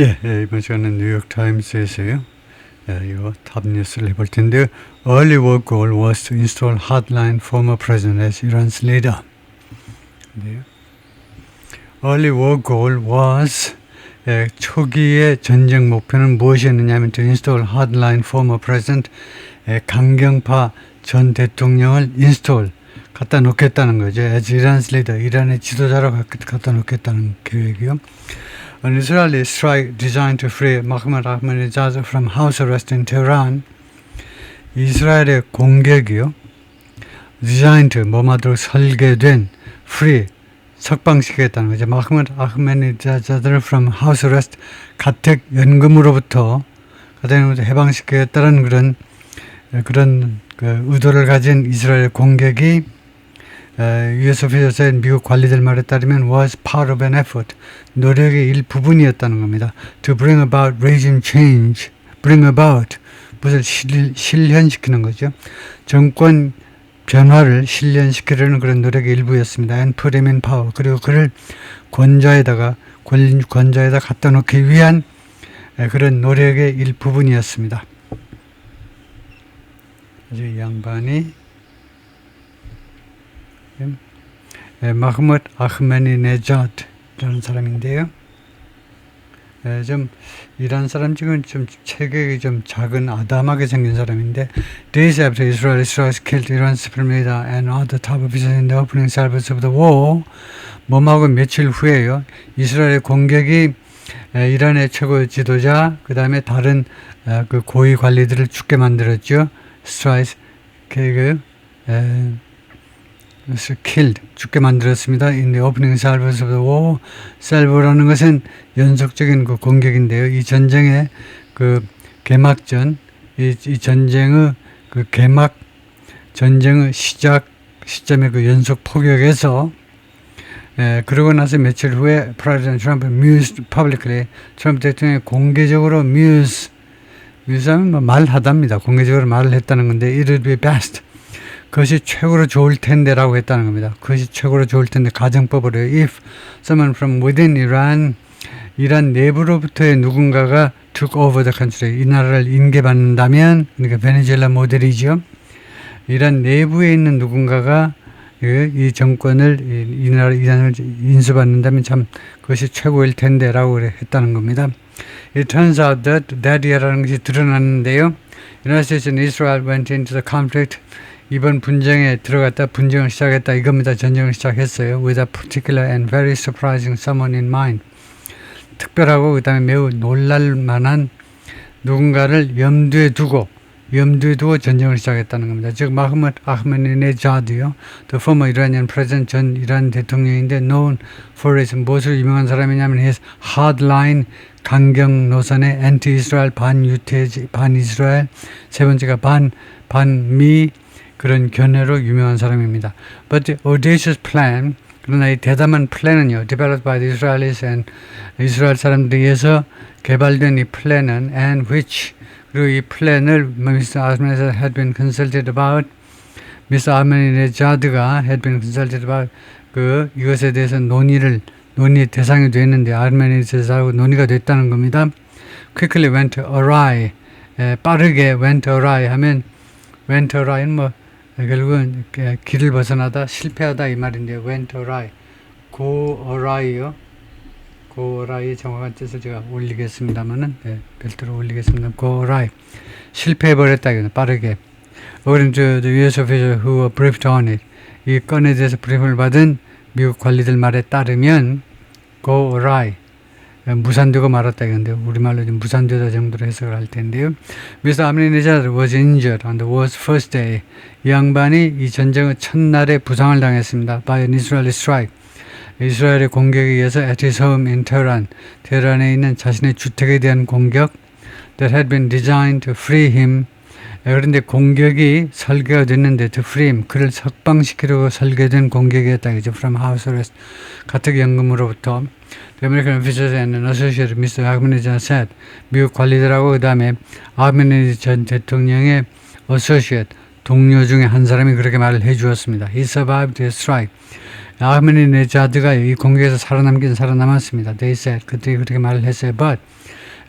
이번 시간은 뉴욕타임스에서요. 이거 탑 뉴스를 해볼 텐데요. Early work goal was to install hardline former president as Iran's leader. Early work goal was 초기의 전쟁 목표는 무엇이었느냐 하면 to install hardline former president 강경파 전 대통령을 인스톨 갖다 놓겠다는 거죠. as Iran's leader, 이란의 지도자로 갖다 놓겠다는 계획이요. An Israeli strike designed to free Mahmoud Ahmadinejad from house arrest in Tehran. 이스라엘의 공격이요. designed 뭐마도 설계된 free 석방시키겠다는 거죠. Mahmoud Ahmadinejad를 from house arrest 가택 연금으로부터 해방시키겠다는 그런 의도를 가진 이스라엘 공격이 US officials said 미국 관리들 말에 따르면 was part of an effort, 노력의 일부분이었다는 겁니다. To bring about regime change, bring about 무엇을 실현시키는 거죠. 정권 변화를 실현시키려는 그런 노력의 일부였습니다. And put him in power, 그리고 그를 권좌에다 갖다 놓기 위한 그런 노력의 일부분이었습니다. 이 양반이 마흐무드 아흐메디네자드라는 사람인데요. 좀 이란 사람 지금 좀 체격이 좀 작은 아담하게 생긴 사람인데 Days after Israel killed Iran's supreme leader and other top officials in the opening salvos of the war. 뭐하고 며칠 후에요. 이스라엘의 공격이 이란의 최고 지도자 그 다음에 다른 그 고위 관리들을 죽게 만들었죠. Strike killed 죽게 만들었습니다. In the opening salvos of the war. salvo라는 것은 연속적인 그 공격인데요. 이 전쟁의 그 개막전, 이 전쟁의 그 개막 전쟁의 시점의 그 연속 포격에서 그러고 나서 며칠 후에 President Trump mused publicly. 트럼프 대통령이 공개적으로 muse하면 말하답니다. 공개적으로 말을 했다는 건데 it would be best. 그것이 최고로 좋을 텐데라고 했다는 겁니다. 그것이 최고로 좋을 텐데 가정법으로 if someone from within Iran, 이란 내부로부터의 누군가가 took over the country, 이 나라를 인계받는다면, 그러니까 베네수엘라 모델이죠. 이란 내부에 있는 누군가가 이 정권을 이란을 인수받는다면 참 그것이 최고일 텐데라고 했다는 겁니다. It turns out that year라는 것이 드러났는데요. United States and Israel went into the conflict. 이번 분쟁에 들어갔다 분쟁을 시작했다 이겁니다. 전쟁을 시작했어요. With a particular and very surprising someone in mind. 특별하고 그 다음에 매우 놀랄만한 누군가를 염두에 두고 전쟁을 시작했다는 겁니다. 즉 마흐무드 아흐메디네자드요. The former Iranian president, 전 이란 대통령인데 known for his 무엇으로 유명한 사람이냐면 his hardline 강경 노선의 anti-Israel 반유태지 반이스라엘 세 번째가 반미 그런 견해로 유명한 사람입니다. But the audacious plan, 그러나 이 대담한 플랜은요, developed by the Israelis and 이스라엘 사람들에 의해서 개발된 이 플랜은 and which, 그리고 이 플랜을 Mr. Ahmadinejad had been consulted about, Mr. Ahmadinejad가 had been consulted about, 이것에 대해서 논의 대상이 됐는데 아흐메디네자드하고 논의가 됐다는 겁니다. Quickly went awry, 빠르게 went awry 하면 went awry는 결국은 길을 벗어나다 실패하다 이 말인데요. went awry, go awry요. go awry 정확한 뜻을 제가 올리겠습니다만은 별도로 올리겠습니다. go awry 실패해버렸다 이거는 빠르게. According to the US official who were briefed on it, 이 건에 대해서 브리핑을 받은 미국 관리들 말에 따르면 go awry 무산되고 말았다 이건데 우리말로 좀 무산되다 정도로 해석을 할 텐데요. Mr. Ahmadinejad was injured on the war's first day. 이 양반이 이 전쟁의 첫날에 부상을 당했습니다. By an Israeli strike. 이스라엘의 공격에 의해서 at his home in Tehran. 테헤란에 있는 자신의 주택에 대한 공격 that had been designed to free him. 그런데 공격이 설계가 됐는데 to free him. 그를 석방시키려고 설계된 공격이었다. 그죠? From house arrest. 가택 연금으로부터. The American officials and an associate Mr. Ahmadinejad said. 미국 관리들하고 그 다음에 아흐메디네자드 전 대통령의 associate 동료 중에 한 사람이 그렇게 말을 해주었습니다. He survived the strike. 아흐메니네자드가 이 공격에서 살아남았습니다. They said. 그들이 그렇게 말을 했어요. But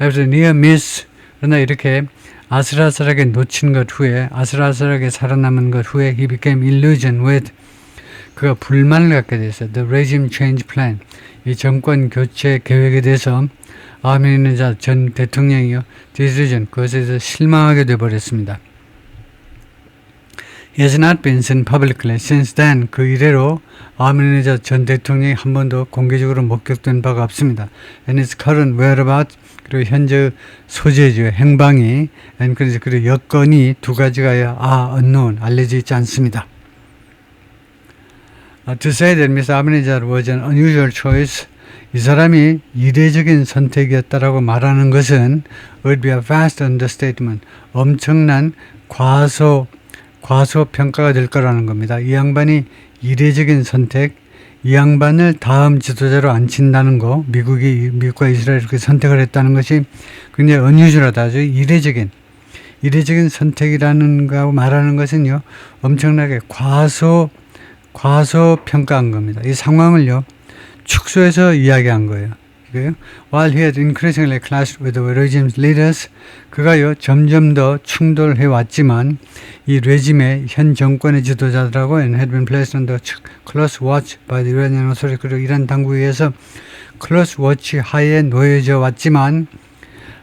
after near miss, 그러나 이렇게 아슬아슬하게 놓친 것 후에, 아슬아슬하게 살아남은 것 후에 he became illusioned with, 그가 불만을 갖게 됐어요. The regime change plan. 이 정권 교체 계획에 대해서 아흐메니네자드 전 대통령이요. disillusion. 그것에 대해서 실망하게 되어버렸습니다. He has not been seen publicly since then. 그 이래로 아흐메니네자드 전 대통령이 한 번도 공개적으로 목격된 바가 없습니다. And his current whereabouts, 그리고 현재 소재죠. 행방이, and 그리고 여건이 두 가지가 unknown, 알려져 있지 않습니다. To say that Mr. Ahmadinejad was an unusual choice, 이 사람이 이례적인 선택이었다라고 말하는 것은 would be a vast understatement, 엄청난 과소평가가 될 거라는 겁니다. 이 양반이 이례적인 선택, 이 양반을 다음 지도자로 앉힌다는 거, 미국과 이스라엘이 그렇게 선택을 했다는 것이 굉장히 unusual하다. 아주 이례적인 선택이라는 거 말하는 것은요, 엄청나게 과소평가한 겁니다. 이 상황을요, 축소해서 이야기한 거예요. While he had increasingly clashed with the regime's leaders, 그가요 점점 더 충돌해 왔지만 이 레짐의 현 정권의 지도자들하고 and had been placed under close watch by the Iranian authorities, 그리고 이란 당국에 의해서 close watch 하에 놓여져 왔지만,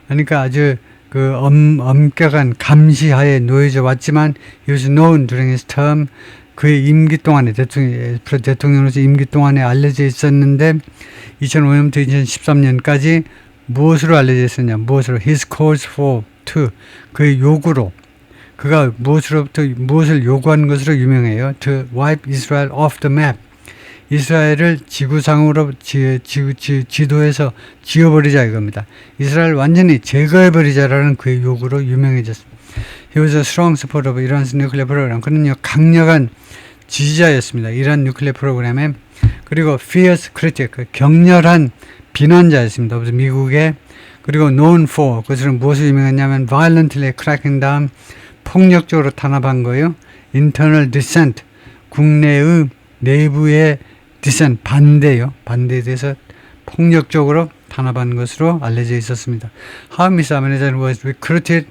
그러니까 아주 그 엄격한 감시하에 놓여져 왔지만 he was known during his term, 그의 임기 동안에 대통령으로서 임기 동안에 알려져 있었는데 2005년부터 2013년까지 무엇으로 알려져 있었냐? 무엇으로? His calls for to, 그의 요구로, 그가 무엇을 요구하는 것으로 유명해요. To wipe Israel off the map, 이스라엘을 지구상으로 지도에서 지워버리자 이겁니다. 이스라엘 완전히 제거해버리자라는 그의 요구로 유명해졌습니다. He was a strong supporter of Iran's nuclear program. 그는요 강력한 지지자였습니다. 이란 뉴클리어 프로그램에. 그리고 fierce critic, 격렬한 비난자였습니다. 미국의. 그리고 known for, 그것은 무엇을 유명했냐면 violently cracking down, 폭력적으로 탄압한 거예요. internal dissent, 국내의 내부의 dissent, 반대요. 반대에 대해서 폭력적으로 탄압한 것으로 알려져 있었습니다. How Mr. Ahmadinejad was recruited,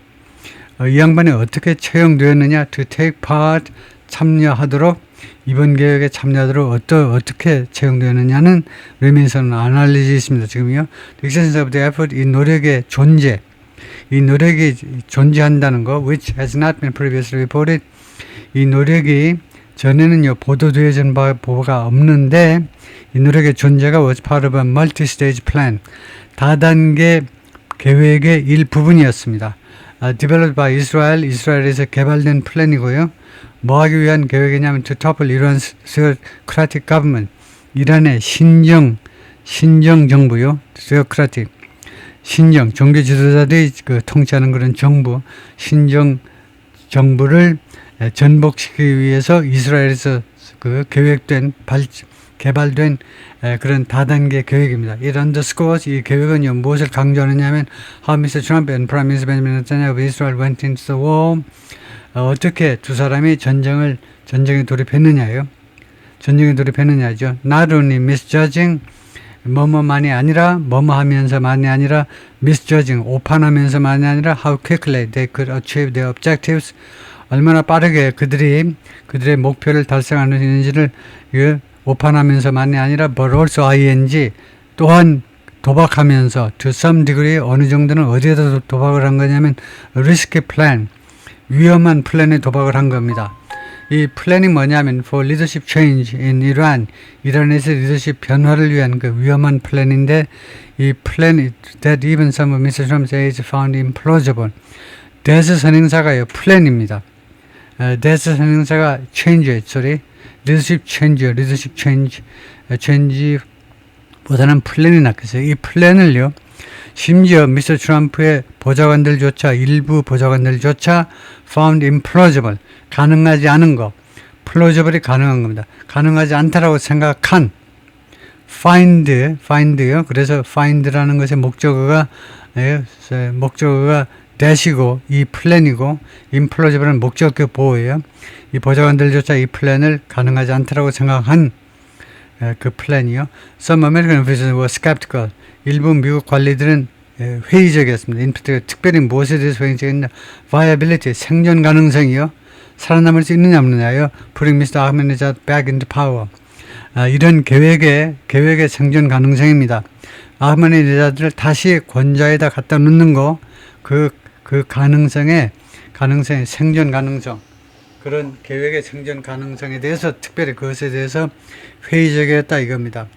이 양반이 어떻게 채용되었느냐? To take part, 참여하도록, 이번 계획에 참여하도록 어떻게 채용되었느냐는 레민서는 안 알려져 있습니다. 지금요. The existence of the effort, 이 노력의 존재, 이 노력이 존재한다는 거, which has not been previously reported, 이 노력이 전에는요 보도되어진 바가 없는데 이 노력의 존재가 was part of a multi-stage plan, 다단계 계획의 일부분이었습니다. developed by Israel, 이스라엘에서 개발된 플랜이고요. 뭐 하기 위한 계획이냐면 to topple Iran's theocratic government, 이란의 신정 정부요. theocratic, 신정, 종교 지도자들이 통치하는 그런 정부, 신정 정부를 전복시키기 위해서 이스라엘에서 개발된 그런 다단계 계획입니다. It underscores, 이 계획은요 무엇을 강조하느냐면 how Mr. Trump and Prime Minister Benjamin Netanyahu of Israel went into the war, 어떻게 두 사람이 전쟁에 돌입했느냐요. 전쟁에 돌입했느냐죠. Not only misjudging, 뭐뭐만이 아니라, 뭐뭐하면서만이 아니라 misjudging, 오판하면서만이 아니라 how quickly they could achieve their objectives, 얼마나 빠르게 그들의 목표를 달성할 수 있는지를 오판하면서만이 아니라 but also ing, 또한 도박하면서 to some degree, 어느 정도는 어디에다 도박을 한 거냐면 risky plan, 위험한 플랜에 도박을 한 겁니다. 이 플랜이 뭐냐면 for leadership change in Iran, 이란에서 리더십 변화를 위한 그 위험한 플랜인데, 이 플랜 that even some of Mr. Trump's aides found implausible. 데스 선행사가요 플랜입니다. 데스 선행사가 change, leadership change보다는 플랜이 낫겠어요. 이 플랜을요 심지어 미스터 트럼프의 보좌관들조차, 일부 보좌관들조차 found implausible, 가능하지 않은 거, plausible이 가능한 겁니다. 가능하지 않다라고 생각한 find요. 그래서 find라는 것의 목적어가 대시고 이 플랜이고, implausible은 목적격 보호예요. 이 보좌관들조차 이 플랜을 가능하지 않다라고 생각한 그 플랜이요. Some American officials were skeptical. 일부 미국 관리들은 회의적이었습니다. In particular, 특별히 무엇에 대해서 회의적이었냐? Viability, 생존 가능성이요. 살아남을 수 있느냐 없느냐요. Putting Mr. Ahmadinejad back into power. 이런 계획의 생존 가능성입니다. 아흐마디네자드를 다시 권좌에다 갖다 놓는 거, 그 가능성의 생존 가능성, 그런 계획의 생존 가능성에 대해서 특별히 그것에 대해서 회의적이었다 이겁니다.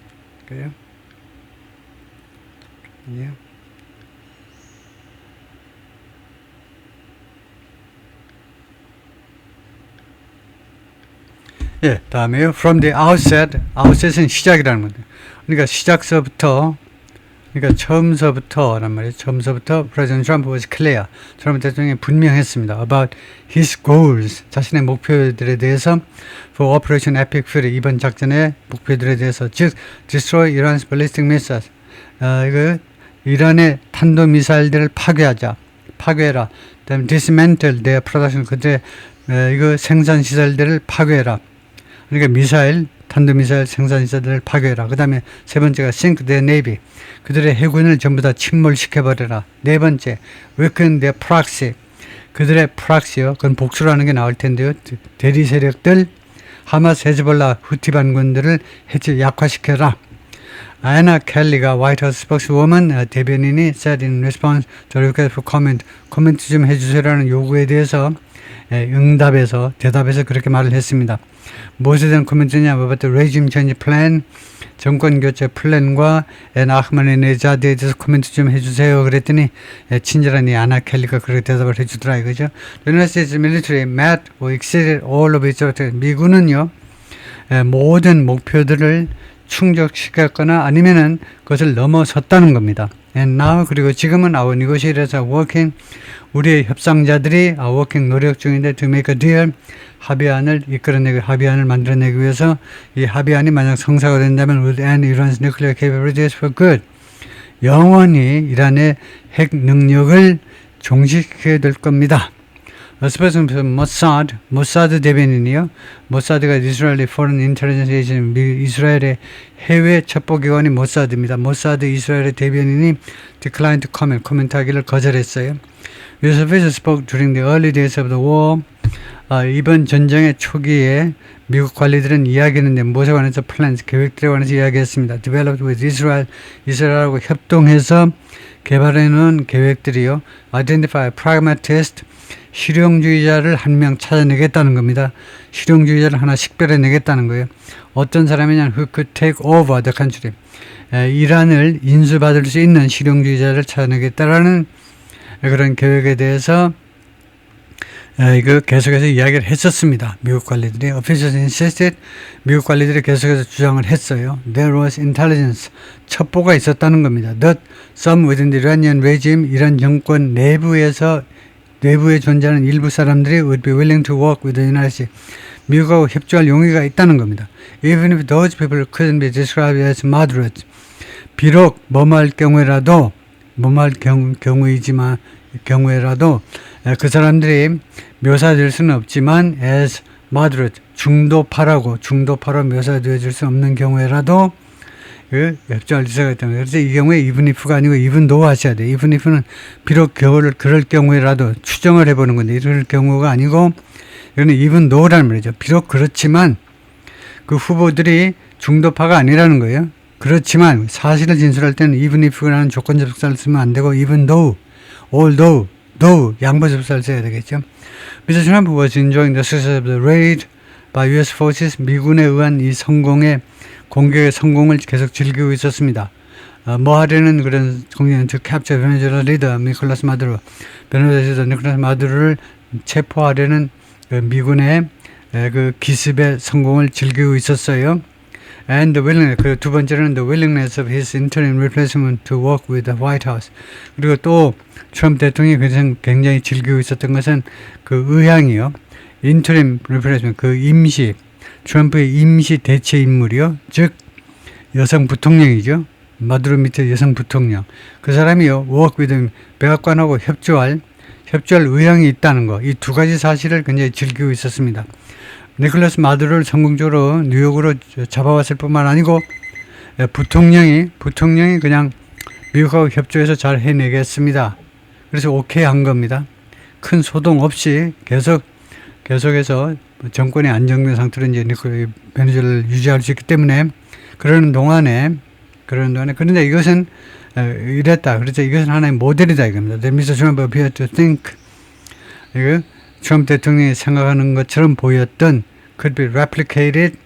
그래요? 예. 예, 다음에요. From the outset은 시작이라는 겁니다. 그러니까 처음서부터란 말이에요. 처음서부터 President Trump was clear. 트럼프 대통령이 분명했습니다. About his goals. 자신의 목표들에 대해서 for Operation Epic Fury. 이번 작전의 목표들에 대해서 즉 destroy Iran's ballistic missiles. 이란의 탄도미사일들을 파괴해라. 그다음에 dismantle their production. 그들의 생산 시설들을 파괴해라. 그러니까 탄도미사일 생산시설들을 파괴해라. 그 다음에 세 번째가 sink their navy. 그들의 해군을 전부 다 침몰시켜버려라. 네 번째, weaken their proxy. 그들의 proxy요. 그건 복수라는 게 나올 텐데요. 대리 세력들, 하마스, 헤즈볼라, 후티 반군들을 약화시켜라. 아나 켈리가 화이트하우스 스포크스워먼 대변인이 said in response to request for comment. 코멘트 좀 해주세요라는 요구에 대해서 대답해서 그렇게 말을 했습니다. 무엇에 대한 코멘트냐? About the regime change plan, 정권 교체 플랜과 아흐마디네자드에 대해서 코멘트 좀 해주세요. 그랬더니 친절한 이 아나 켈리가 그렇게 대답을 해주더라 이거죠. The United States military met or exceeded all of its objectives. 미군은요 모든 목표들을 충족시켰거나 아니면은 그것을 넘어섰다는 겁니다. And now, 그리고 지금은 our negotiators are working, 우리의 협상자들이 are working, 노력 중인데 to make a deal, 합의안을 만들어내기 위해서 이 합의안이 만약 성사가 된다면 would end Iran's nuclear capabilities for good. 영원히 이란의 핵 능력을 종식시켜야 될 겁니다. 모사드 대변인이요. 모사드가 이스라엘의 Foreign Intelligence Agency, 이스라엘의 해외 첩보기관이 모사드입니다. 모사드 이스라엘의 대변인이 declined to comment, 코멘트하기를 거절했어요. US officials spoke during the early days of the war. 이번 전쟁의 초기에 미국 관리들은 이야기했는데 무엇에 관해서 plans, 계획들에 관해서 이야기했습니다. Developed with Israel, 이스라엘하고 협동해서 개발해놓은 계획들이요. Identify pragmatist, 실용주의자를 한 명 찾아내겠다는 겁니다. 실용주의자를 하나 식별해내겠다는 거예요. 어떤 사람이냐, who could take over the country. 이란을 인수받을 수 있는 실용주의자를 찾아내겠다라는 그런 계획에 대해서 이거 계속해서 이야기를 했었습니다. 미국 관리들이. Officials insisted, 미국 관리들이 계속해서 주장을 했어요. There was intelligence, 첩보가 있었다는 겁니다. That some within the Iranian regime, 이란 정권 내부에 존재하는 일부 사람들이 would be willing to work with the United States. 미국하고 협조할 용의가 있다는 겁니다. Even if those people couldn't be described as moderate. 비록 머무할 경우에라도 그 사람들이 묘사될 수는 없지만 as moderate, 중도파로 묘사되어질 수 없는 경우에라도 협조할 의사가 있다는 거예요. 그래서 이 경우에 even if가 아니고 even though 하셔야 돼요. even if는 비록 그럴 경우에라도 추정을 해보는 건데 이럴 경우가 아니고 이거는 even though라는 말이죠. 비록 그렇지만 그 후보들이 중도파가 아니라는 거예요. 그렇지만 사실을 진술할 때는 even if라는 조건 접속사를 쓰면 안 되고 even though, although, 양보 접속사를 써야 되겠죠. Mr. Trump was enjoying the success of the raid by US forces. 미군에 의한 이 공격의 성공을 계속 즐기고 있었습니다. 뭐 하려는 그런 공격은 to capture Venezuela leader 니콜라스 마두로, 베네수엘라 니콜라스 마두로를 체포하려는 미군의 그 기습의 성공을 즐기고 있었어요. And the willingness, 그리고 두 번째로는 the willingness of his interim replacement to work with the White House. 그리고 또 트럼프 대통령이 굉장히 즐기고 있었던 것은 그 의향이요. interim replacement, 트럼프의 임시 대체 인물이요. 즉 여성 부통령이죠. 마두로 밑에 여성 부통령. 그 사람이요. work with 백악관하고 협조할 의향이 있다는 거. 이 두 가지 사실을 굉장히 즐기고 있었습니다. 니콜라스 마두로를 성공적으로 뉴욕으로 잡아왔을 뿐만 아니고 부통령이 그냥 미국하고 협조해서 잘 해내겠습니다. 그래서 오케이 한 겁니다. 큰 소동 없이 계속해서 정권이 안정된 상태로 이제 베네수엘라를 유지할 수 있기 때문에 그러는 동안에 그런데 이것은 이랬다. 그래서 이것은 하나의 모델이다 이겁니다. Mr. Trump appeared to think 이거 트럼프 대통령이 생각하는 것처럼 보였던 could be replicated.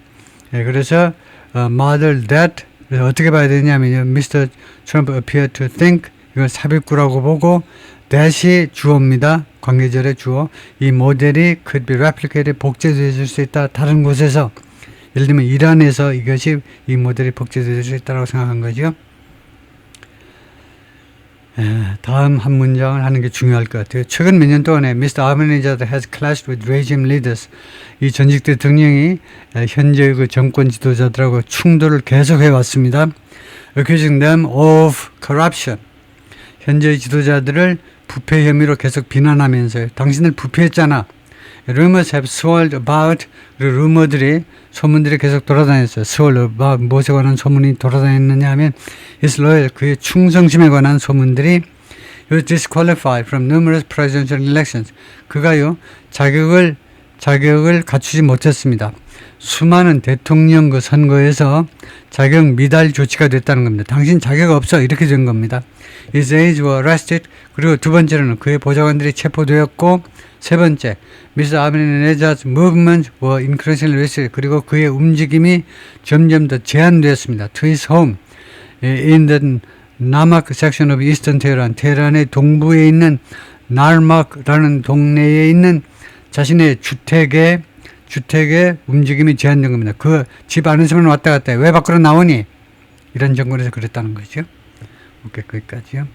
그래서 model that. 그래서 어떻게 봐야 되냐면 Mr. Trump appeared to think 이걸 삽입구라고 보고 that이 주어입니다. 관계절의 주어. 이 모델이 could be replicated 복제되어질 수 있다. 다른 곳에서 예를 들면 이란에서 이 모델이 복제될 수 있다고 생각한 거죠. 다음 한 문장을 하는 게 중요할 것 같아요. 최근 몇 년 동안에 Mr. Ahmadinejad has clashed with regime leaders. 이 전직 대통령이 현재의 그 정권 지도자들하고 충돌을 계속해 왔습니다. Accusing them of corruption. 현재의 지도자들을 부패 혐의로 계속 비난하면서요. 당신들 부패했잖아. Rumors have swirled about. 그리고 소문들이 계속 돌아다녔어요. swirl about 무엇에 관한 소문이 돌아다녔느냐 하면 his loyal, 그의 충성심에 관한 소문들이 he was disqualified from numerous presidential elections. 그가요 자격을 갖추지 못했습니다. 수많은 대통령 그 선거에서 자격 미달 조치가 됐다는 겁니다. 당신 자격 없어 이렇게 된 겁니다. His aides were arrested. 그리고 두 번째로는 그의 보좌관들이 체포되었고 세 번째, Mr. Ahmadinejad's movements were increasingly restricted. 그리고 그의 움직임이 점점 더 제한되었습니다. To his home in the Narmak section of Eastern Tehran. 테헤란의 동부에 있는 나르막라는 동네에 있는 자신의 주택의 움직임이 제한된 겁니다. 그 집 안에서만 왔다 갔다 해. 왜 밖으로 나오니? 이런 정권에서 그랬다는 거죠. 오케이, 거기까지요.